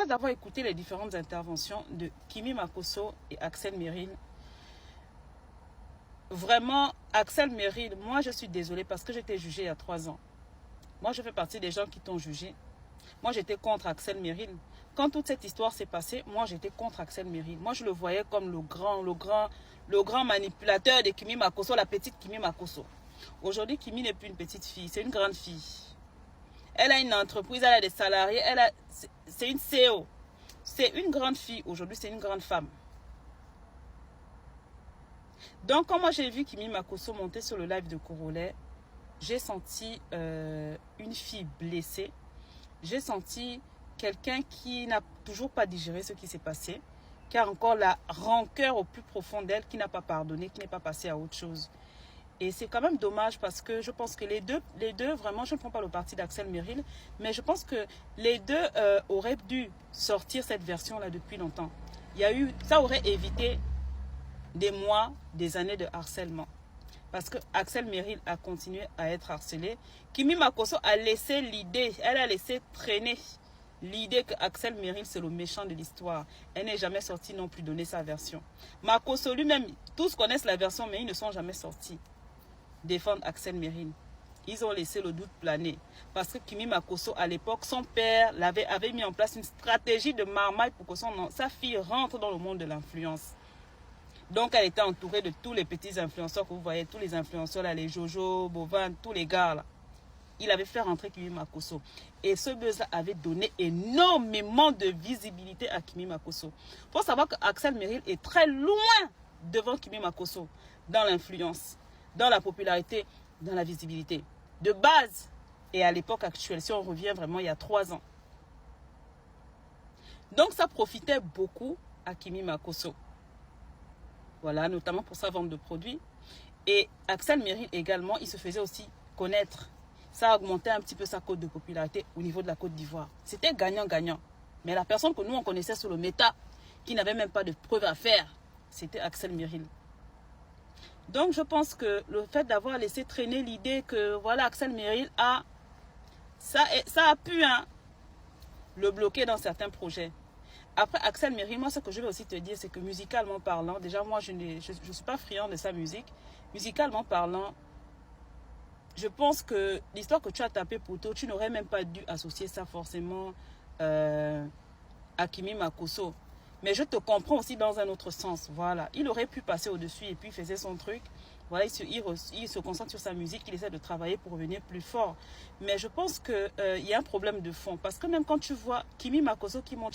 après avoir écouté les différentes interventions de Kimi Makosso et Axel Merrill, vraiment, Axel Merrill, moi je suis désolée parce que j'étais jugée il y a 3 ans. Moi je fais partie des gens qui t'ont jugé. Moi j'étais contre Axel Merrill. Quand toute cette histoire s'est passée, moi j'étais contre Axel Merrill. Moi je le voyais comme le grand manipulateur de Kimi Makosso, la petite Kimi Makosso. Aujourd'hui, Kimi n'est plus une petite fille, c'est une grande fille. Elle a une entreprise, elle a des salariés, c'est une CEO. C'est une grande fille, aujourd'hui c'est une grande femme. Donc quand moi j'ai vu Kimi Makosso monter sur le live de Corolet, j'ai senti une fille blessée. J'ai senti quelqu'un qui n'a toujours pas digéré ce qui s'est passé, qui a encore la rancœur au plus profond d'elle, qui n'a pas pardonné, qui n'est pas passé à autre chose. Et c'est quand même dommage parce que je pense que les deux vraiment, je ne prends pas le parti d'Axel Merrill, mais je pense que les deux auraient dû sortir cette version-là depuis longtemps. Ça aurait évité des mois, des années de harcèlement. Parce que Axel Merrill a continué à être harcelé. Kimi Makosso a laissé l'idée, elle a laissé traîner l'idée que Axel Merrill c'est le méchant de l'histoire. Elle n'est jamais sortie non plus donner sa version. Makosso lui-même, tous connaissent la version, mais ils ne sont jamais sortis défendre Axel Merrill. Ils ont laissé le doute planer. Parce que Kimi Makosso, à l'époque, son père avait mis en place une stratégie de marmaille pour que sa fille rentre dans le monde de l'influence. Donc, elle était entourée de tous les petits influenceurs que vous voyez, tous les influenceurs, là, les Jojo, Bovan, tous les gars, là. Il avait fait rentrer Kimi Makosso. Et ce buzz-là avait donné énormément de visibilité à Kimi Makosso. Il faut savoir qu'Axel Merrill est très loin devant Kimi Makosso dans l'influence, dans la popularité, dans la visibilité. De base et à l'époque actuelle, si on revient vraiment il y a 3 ans. Donc, ça profitait beaucoup à Kimi Makosso. Voilà, notamment pour sa vente de produits. Et Axel Merrill également, il se faisait aussi connaître. Ça a augmenté un petit peu sa cote de popularité au niveau de la Côte d'Ivoire. C'était gagnant-gagnant. Mais la personne que nous, on connaissait sur le méta, qui n'avait même pas de preuves à faire, c'était Axel Merrill. Donc, je pense que le fait d'avoir laissé traîner l'idée que, voilà, Axel Merrill ça a pu le bloquer dans certains projets. Après, Axel Merrill, moi, ce que je vais aussi te dire, c'est que musicalement parlant, déjà, moi, je ne suis pas friand de sa musique. Musicalement parlant, je pense que l'histoire que tu as tapée pour toi, tu n'aurais même pas dû associer ça forcément à Kimi Makosso. Mais je te comprends aussi dans un autre sens. Voilà, il aurait pu passer au-dessus et puis il faisait son truc. Voilà, il se concentre sur sa musique, il essaie de travailler pour revenir plus fort. Mais je pense qu'il y a un problème de fond. Parce que même quand tu vois Kimi Makosso qui monte